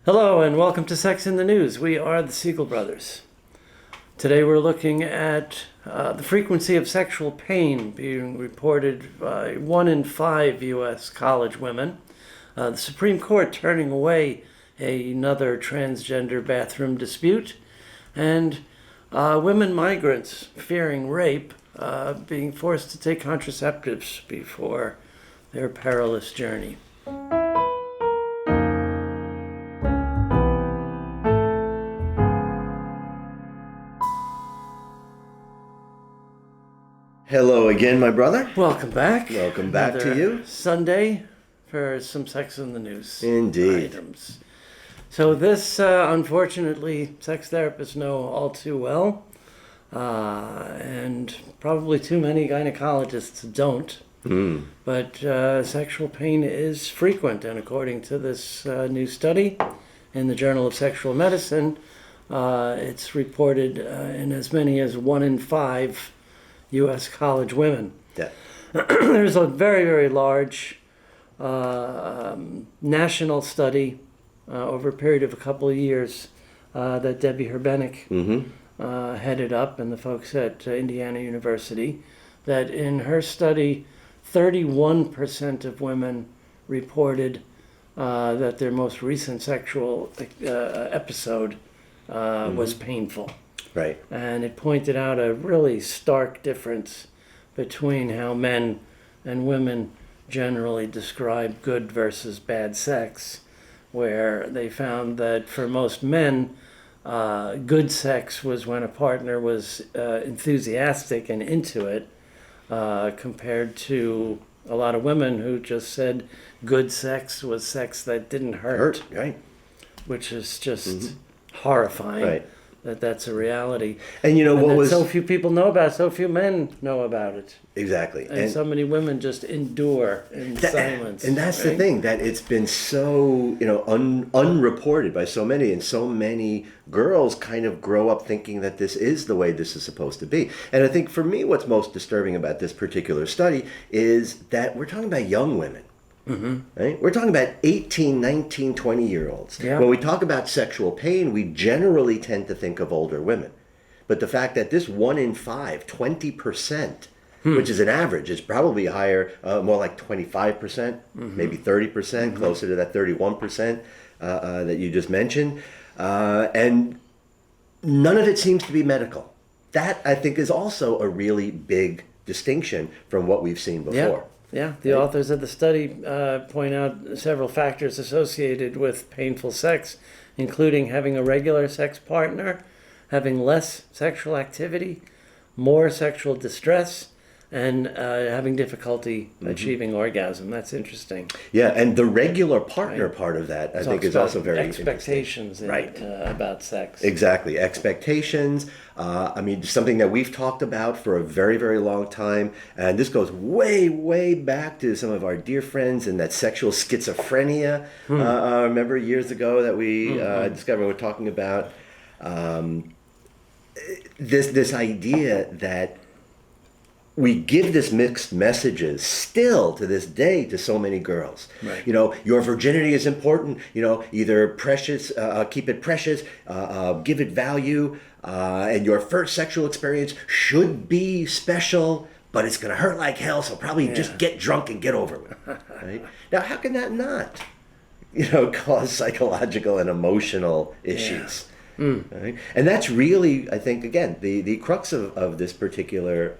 Hello and welcome to Sex in the News. We are the Siegel brothers. Today we're looking at the frequency of sexual pain being reported by 1 in 5 U.S. college women. The Supreme Court turning away another transgender bathroom dispute, and women migrants fearing rape being forced to take contraceptives before their perilous journey. Hello again, my brother. Welcome back. Welcome back to Another you. Sunday for some Sex in the News Indeed. items. So this, unfortunately, sex therapists know all too well, and probably too many gynecologists don't. But sexual pain is frequent, and according to this new study in the Journal of Sexual Medicine, it's reported in as many as 1 in 5 U.S. college women. Yeah. There's a very, very large national study over a period of a couple of years that Debbie Herbenik headed up, and the folks at Indiana University, that in her study, 31% of women reported that their most recent sexual episode was painful. Right. And it pointed out a really stark difference between how men and women generally describe good versus bad sex, where they found that for most men, good sex was when a partner was enthusiastic and into it, compared to a lot of women who just said good sex was sex that didn't hurt. Right. Which is just horrifying. Right. That's a reality. And you know what was so few people know about it, so few men know about it. exactly, And so many women just endure in silence. and that's right? the thing, that it's been so unreported by so many, and so many girls kind of grow up thinking that this is the way this is supposed to be. And I think for me, what's most disturbing about this particular study is that we're talking about young women. Right? We're talking about 18, 19, 20-year-olds. Yeah. When we talk about sexual pain, we generally tend to think of older women. But the fact that this 1 in 5, 20%, which is an average, is probably higher, more like 25%, maybe 30%, closer to that 31% that you just mentioned. And none of it seems to be medical. That, I think, is also a really big distinction from what we've seen before. Yeah, the authors of the study point out several factors associated with painful sex, including having a regular sex partner, having less sexual activity, more sexual distress, and having difficulty achieving orgasm. That's interesting. Yeah, and the regular partner part of that, I think, is also very expectations interesting. About sex. Exactly. Expectations. I mean, something that we've talked about for a very, very long time. And this goes way, way back to some of our dear friends in that sexual schizophrenia. Remember years ago that we discovered, we're talking about this idea that we give this mixed messages still to this day to so many girls. Right. You know, your virginity is important. You know, either precious, keep it precious, give it value, and your first sexual experience should be special, but it's going to hurt like hell, so probably just get drunk and get over it. Right? Now, how can that not, cause psychological and emotional issues? Right? And that's really, I think, again, the crux of this particular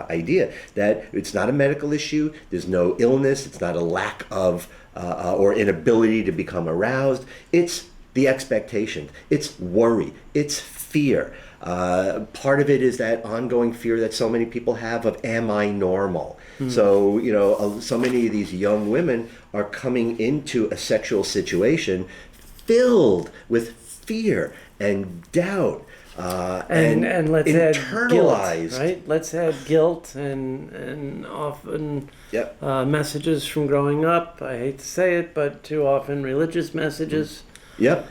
idea, that it's not a medical issue, there's no illness, it's not a lack of or inability to become aroused, it's the expectation, it's worry, it's fear. Part of it is that ongoing fear that so many people have of, am I normal? So, so many of these young women are coming into a sexual situation filled with fear and doubt, and let's internalize. add guilt, right? Let's add guilt and often messages from growing up. I hate to say it, but too often religious messages. Yep.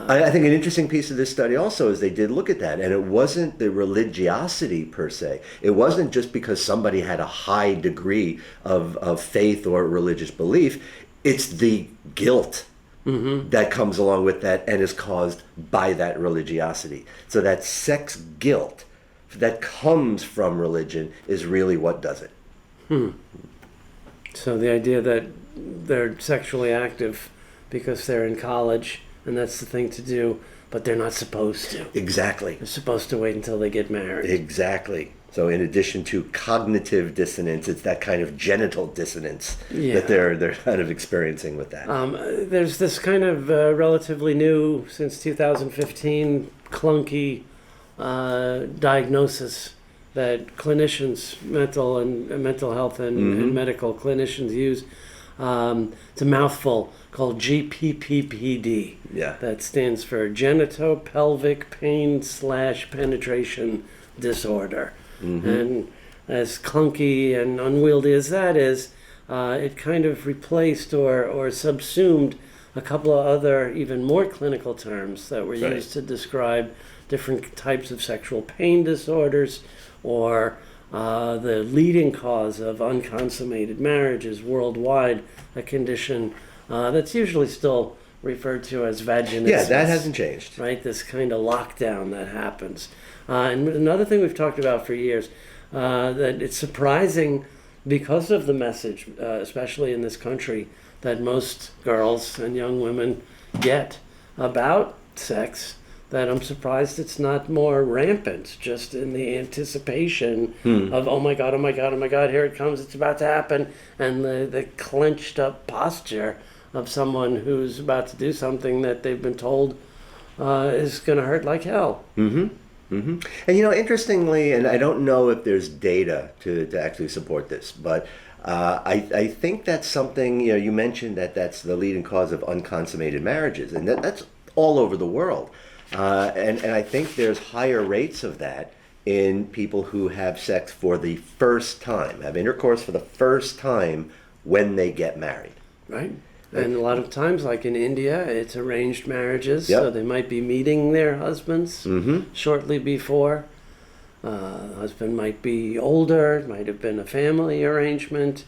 I think an interesting piece of this study also is they did look at that, and it wasn't the religiosity per se. It wasn't just because somebody had a high degree of faith or religious belief. It's the guilt that comes along with that and is caused by that religiosity. So that sex guilt that comes from religion is really what does it. So the idea that they're sexually active because they're in college and that's the thing to do, but they're not supposed to. Exactly. They're supposed to wait until they get married. Exactly. So in addition to cognitive dissonance, it's that kind of genital dissonance that they're kind of experiencing with that. There's this kind of relatively new, since 2015, clunky diagnosis that clinicians, mental health and medical clinicians use. It's a mouthful called GPPPD. Yeah. That stands for Genitopelvic Pain/Penetration Disorder. And as clunky and unwieldy as that is, it kind of replaced or subsumed a couple of other even more clinical terms that were used to describe different types of sexual pain disorders or the leading cause of unconsummated marriages worldwide, a condition that's usually still referred to as vaginismus. Yeah, that hasn't changed. Right, this kind of lockdown that happens. And another thing we've talked about for years, that it's surprising because of the message, especially in this country, that most girls and young women get about sex, that I'm surprised it's not more rampant, just in the anticipation of, oh my God, here it comes, it's about to happen, and the clenched up posture of someone who's about to do something that they've been told is going to hurt like hell. And interestingly, and I don't know if there's data to actually support this, but I think that's something, you mentioned that that's the leading cause of unconsummated marriages, and that's all over the world. And I think there's higher rates of that in people who have sex for the first time, have intercourse for the first time when they get married. Right. And a lot of times, like in India, it's arranged marriages, so they might be meeting their husbands shortly before. The husband might be older, might have been a family arrangement,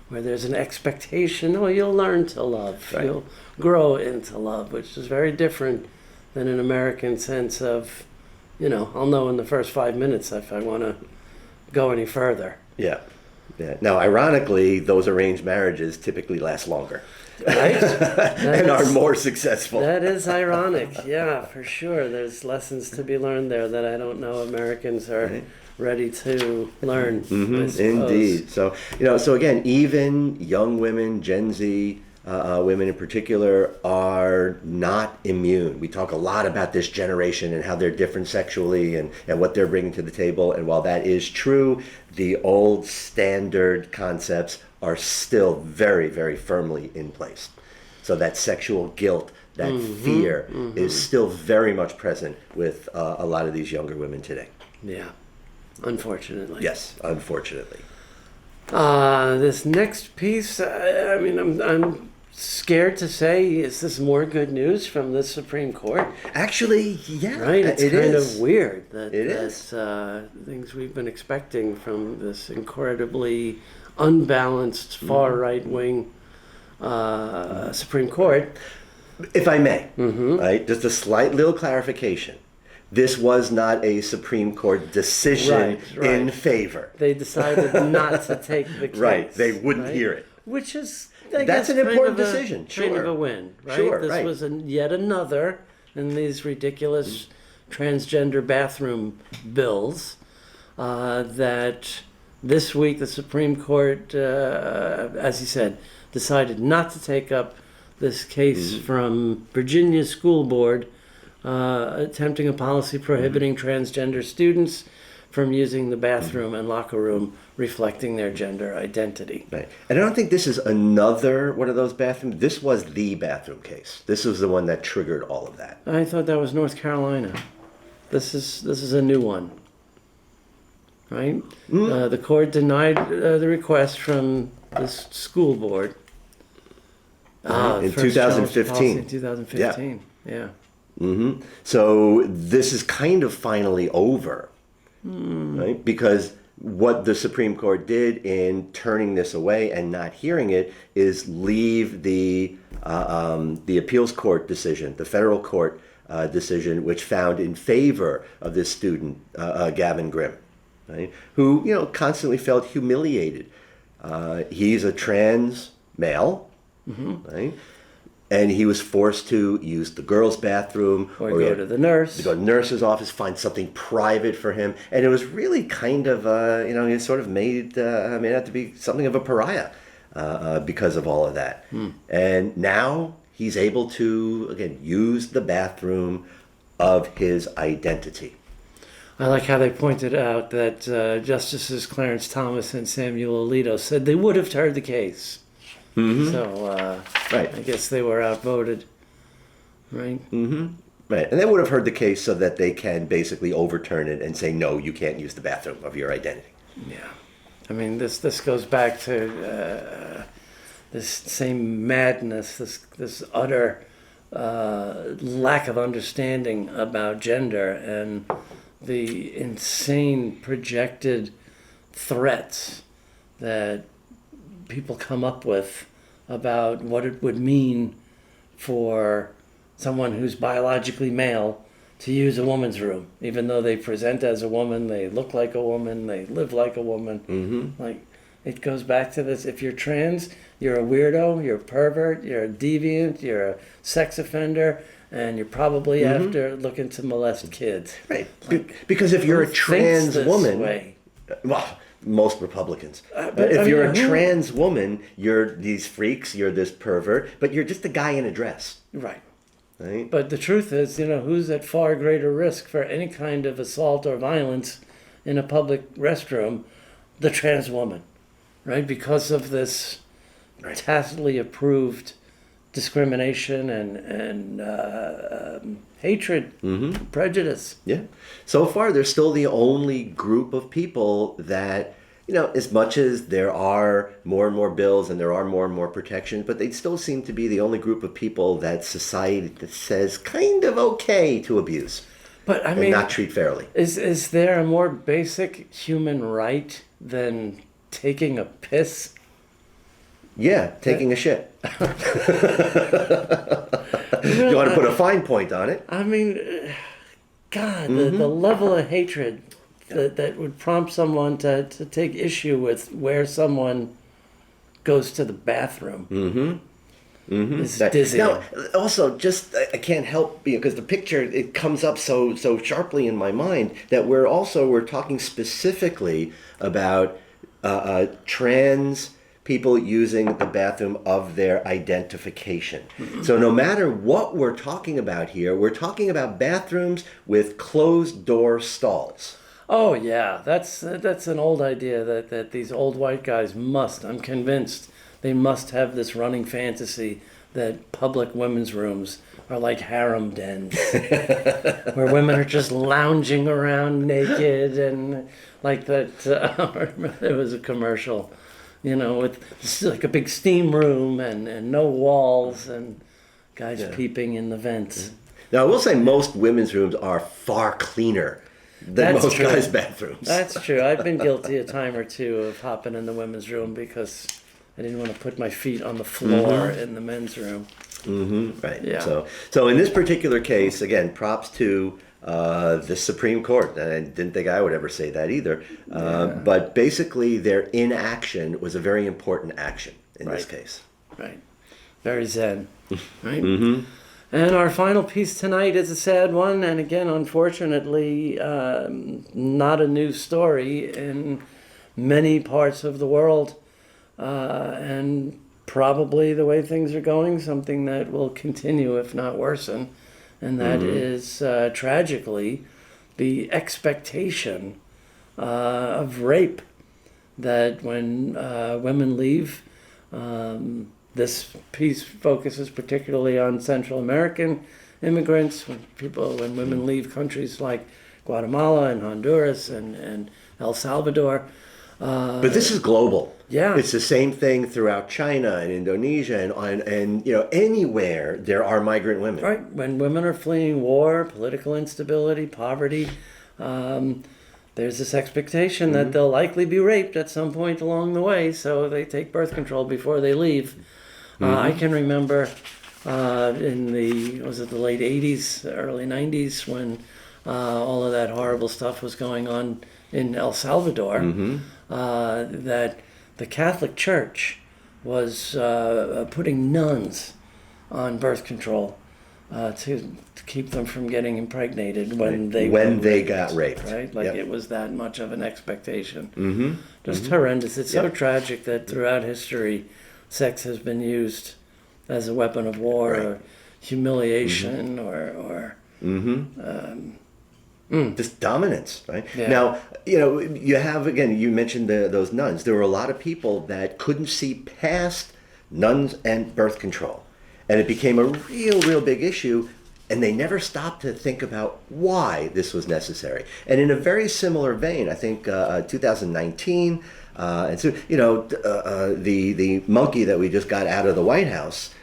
where there's an expectation, you'll learn to love, you'll grow into love, which is very different than an American sense of, I'll know in the first 5 minutes if I want to go any further. Yeah. Now, ironically, those arranged marriages typically last longer. Right? And are more successful. That is ironic. Yeah, for sure. There's lessons to be learned there that I don't know Americans are ready to learn. Indeed. So, so again, even young women, Gen Z women in particular, are not immune. We talk a lot about this generation and how they're different sexually and what they're bringing to the table. And while that is true, the old standard concepts are still very, very firmly in place. So that sexual guilt, that fear is still very much present with a lot of these younger women today. Yeah, unfortunately. Yes, unfortunately. This next piece, I'm scared to say, is this more good news from the Supreme Court? Actually, yeah, right. It's kind of weird that things we've been expecting from this incredibly unbalanced far right wing Supreme Court. If I may, right, just a slight little clarification. This was not a Supreme Court decision in favor. They decided not to take the case. Right, they wouldn't hear it. Which is, that's an important decision. Kind of a win, right? Sure, this was yet another in these ridiculous transgender bathroom bills that this week the Supreme Court, as you said, decided not to take up this case from Virginia's school board attempting a policy prohibiting transgender students from using the bathroom and locker room reflecting their gender identity. Right. And I don't think this is another one of those bathrooms. This was the bathroom case. This was the one that triggered all of that. I thought that was North Carolina. This is a new one. Right? The court denied the request from this school board. In 2015. In 2015, yeah. So this is kind of finally over, right? Because what the Supreme Court did in turning this away and not hearing it is leave the appeals court decision, the federal court decision, which found in favor of this student, Gavin Grimm, right, who, constantly felt humiliated. He's a trans male, right? And he was forced to use the girls' bathroom or go to the nurse. To go to the nurse's office, find something private for him. And it was really kind of, he sort of made out to be something of a pariah because of all of that. And now he's able to, again, use the bathroom of his identity. I like how they pointed out that Justices Clarence Thomas and Samuel Alito said they would have heard the case. So right. I guess they were outvoted, right? Right, and they would have heard the case so that they can basically overturn it and say, no, you can't use the bathroom of your identity. Yeah. I mean, this goes back to this same madness, this utter lack of understanding about gender and the insane projected threats that people come up with about what it would mean for someone who's biologically male to use a woman's room, even though they present as a woman, they look like a woman, they live like a woman. Like, it goes back to this: if you're trans, you're a weirdo, you're a pervert, you're a deviant, you're a sex offender, and you're probably after looking to molest kids. Right, because if you're a trans woman, way? Well, most Republicans. But if you're a trans woman, you're these freaks, you're this pervert, but you're just a guy in a dress. Right. Right? But the truth is, who's at far greater risk for any kind of assault or violence in a public restroom? The trans woman, right? Because of this tacitly approved discrimination and hatred, prejudice. Yeah. So far, they're still the only group of people that, as much as there are more and more bills and there are more and more protections, but they still seem to be the only group of people that society says kind of okay to abuse. But I mean, and not treat fairly. Is there a more basic human right than taking a piss? Yeah, taking a shit. You want to put a fine point on it? I mean, God, the level of hatred that would prompt someone to take issue with where someone goes to the bathroom is dizzying. Now, also, just I can't help because the picture, it comes up so sharply in my mind that we're talking specifically about trans people using the bathroom of their identification. So no matter what we're talking about here, we're talking about bathrooms with closed door stalls. Oh yeah, that's an old idea that these old white guys I'm convinced they must have this running fantasy that public women's rooms are like harem dens where women are just lounging around naked and like that. There was a commercial, with like a big steam room and no walls and guys peeping in the vents. Now, I will say most women's rooms are far cleaner than most guys' bathrooms. That's true. I've been guilty a time or two of hopping in the women's room because I didn't want to put my feet on the floor in the men's room. Right. Yeah. So in this particular case, again, props to the Supreme Court. And I didn't think I would ever say that either. But basically, their inaction was a very important action in this case. Right. Very zen. Right. And our final piece tonight is a sad one, and again, unfortunately, not a new story in many parts of the world, and probably the way things are going, something that will continue, if not worsen, and that is, tragically, the expectation of rape, that when women leave, this piece focuses particularly on Central American immigrants, when women leave countries like Guatemala and Honduras and El Salvador. But this is global. Yeah. It's the same thing throughout China and Indonesia and anywhere there are migrant women. Right. When women are fleeing war, political instability, poverty, there's this expectation that they'll likely be raped at some point along the way, so they take birth control before they leave. I can remember in the late 80s, early 90s, when all of that horrible stuff was going on in El Salvador, that the Catholic Church was putting nuns on birth control to keep them from getting impregnated when they got raped, right? Like it was that much of an expectation. Just horrendous. It's so tragic that throughout history, sex has been used as a weapon of war or humiliation or just dominance, right? Now, you have, again, you mentioned those nuns. There were a lot of people that couldn't see past nuns and birth control. And it became a real big issue, and they never stopped to think about why this was necessary. And in a very similar vein, I think 2019, and so, the monkey that we just got out of the White House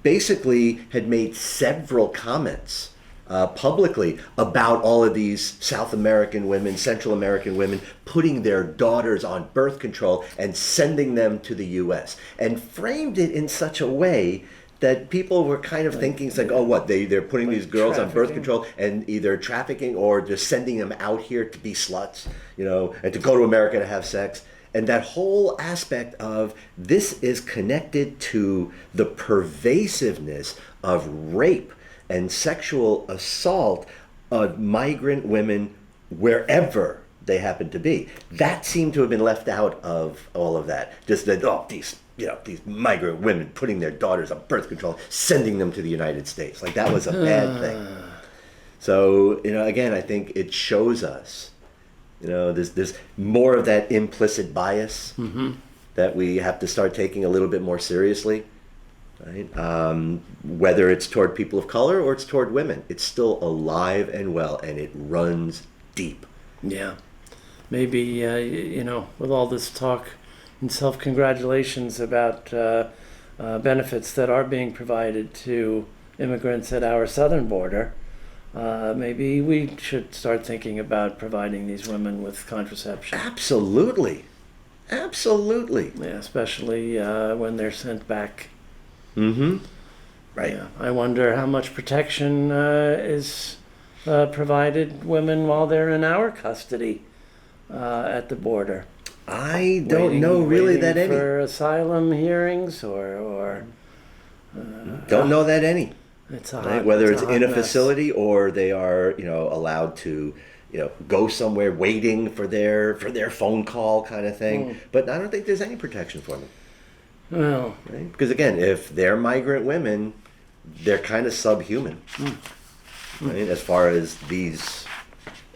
basically had made several comments publicly about all of these South American women, Central American women, putting their daughters on birth control and sending them to the U.S. and framed it in such a way that people were kind of thinking, it's like, oh, what, they're putting these girls on birth control and either trafficking or just sending them out here to be sluts, and to go to America to have sex. And that whole aspect of this is connected to the pervasiveness of rape and sexual assault of migrant women wherever they happen to be. That seemed to have been left out of all of that. Just that, these migrant women putting their daughters on birth control, sending them to the United States. Like, that was a bad thing. So, again, I think it shows us, there's more of that implicit bias that we have to start taking a little bit more seriously. Right? Whether it's toward people of color or it's toward women, it's still alive and well, and it runs deep. Yeah. Maybe, with all this talk and self-congratulations about benefits that are being provided to immigrants at our southern border, maybe we should start thinking about providing these women with contraception. Absolutely. Yeah, especially when they're sent back. Right. Yeah. I wonder how much protection is provided women while they're in our custody at the border. I don't know really that any. For asylum hearings or don't know that any. It's a right? Whether it's in a mess. facility or they are, allowed to, go somewhere waiting for their phone call kind of thing. But I don't think there's any protection for them. Well, right? Because again, if they're migrant women, they're kind of subhuman, right? As far as these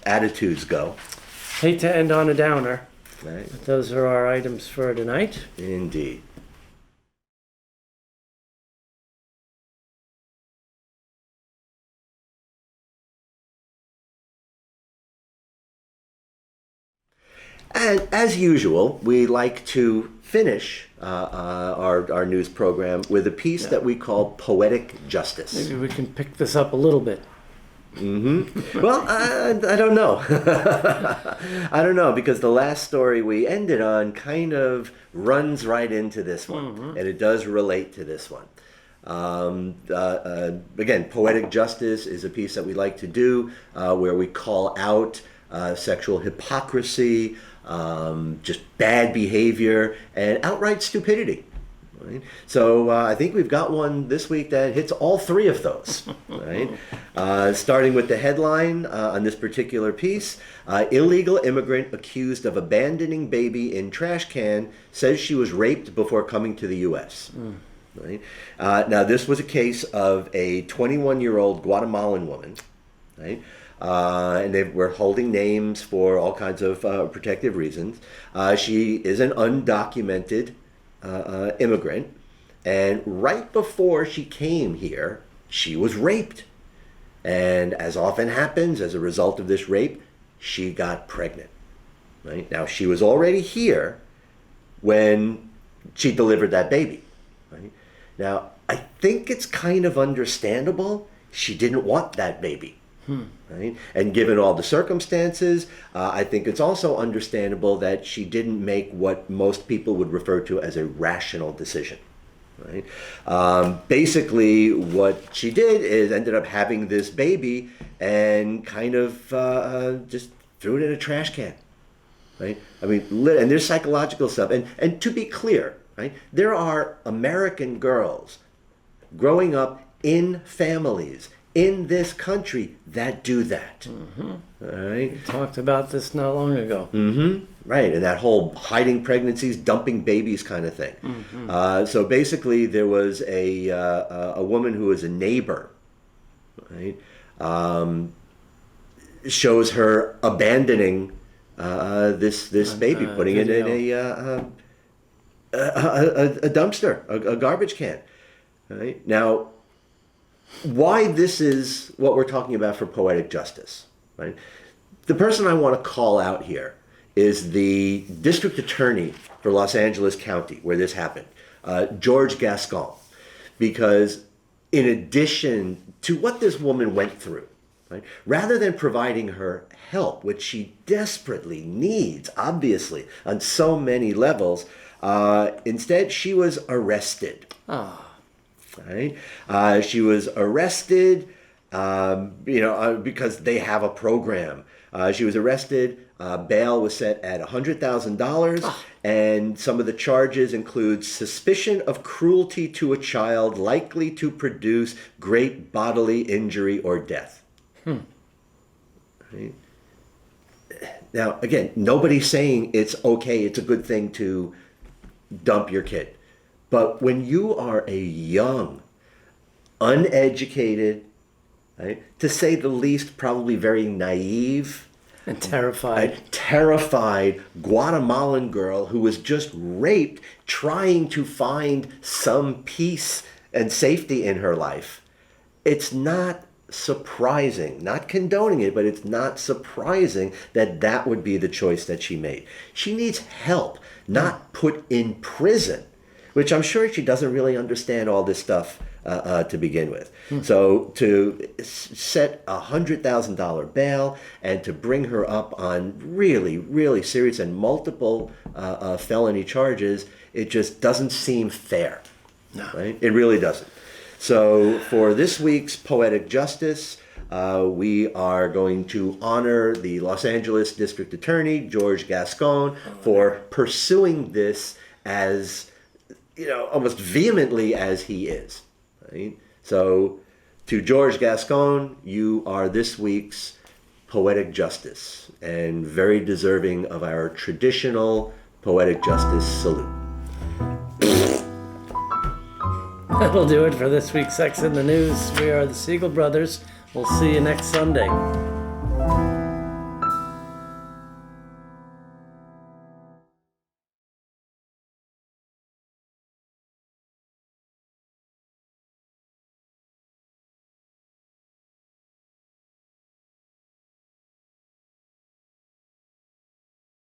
attitudes go. Hate to end on a downer. Right. But those are our items for tonight. Indeed. And as usual, we like to finish our news program with a piece that we call Poetic Justice. Maybe we can pick this up a little bit. Well, I don't know. I don't know, because the last story we ended on kind of runs right into this one, and it does relate to this one. Again, Poetic Justice is a piece that we like to do where we call out sexual hypocrisy, just bad behavior, and outright stupidity. Right? So I think we've got one this week that hits all three of those. Right? Starting with the headline on this particular piece, illegal immigrant accused of abandoning baby in trash can says she was raped before coming to the U.S. Right? Now, this was a case of a 21-year-old Guatemalan woman. Right? And they were holding names for all kinds of protective reasons. She is an undocumented immigrant, and right before she came here, she was raped. And as often happens, as a result of this rape, she got pregnant. Right? Now, she was already here when she delivered that baby. Right? Now, I think it's kind of understandable. She didn't want that baby. Right? And given all the circumstances, I think it's also understandable that she didn't make what most people would refer to as a rational decision. Right? Basically, what she did is ended up having this baby and kind of just threw it in a trash can. Right? I mean, and there's psychological stuff. And to be clear, right, there are American girls growing up in families in this country that do that. All right? We talked about this not long ago. Right, and that whole hiding pregnancies, dumping babies kind of thing. So basically, there was a woman who was a neighbor, right? Shows her abandoning this baby, putting it in a dumpster, a garbage can. Right? Now, why this is what we're talking about for Poetic Justice, right? The person I want to call out here is the district attorney for Los Angeles County, where this happened, George Gascon, because in addition to what this woman went through, right, rather than providing her help, which she desperately needs, obviously, on so many levels, instead she was arrested. Right? She was arrested, because they have a program. She was arrested. Bail was set at $100,000, and some of the charges include suspicion of cruelty to a child likely to produce great bodily injury or death. Right? Now, again, nobody's saying it's okay, it's a good thing to dump your kid. But when you are a young, uneducated, right, to say the least, probably very naive, And terrified. terrified Guatemalan girl who was just raped, trying to find some peace and safety in her life, it's not surprising, not condoning it, but it's not surprising that that would be the choice that she made. She needs help, not put in prison, which I'm sure she doesn't really understand all this stuff to begin with. So to set $100,000 bail and to bring her up on really, really serious and multiple felony charges, it just doesn't seem fair. No. Right? It really doesn't. So for this week's Poetic Justice, we are going to honor the Los Angeles District Attorney, George Gascon, for pursuing this as almost vehemently as he is. Right? So, to George Gascon, you are this week's Poetic Justice, and very deserving of our traditional Poetic Justice salute. That'll do it for this week's Sex in the News. We are the Siegel Brothers. We'll see you next Sunday.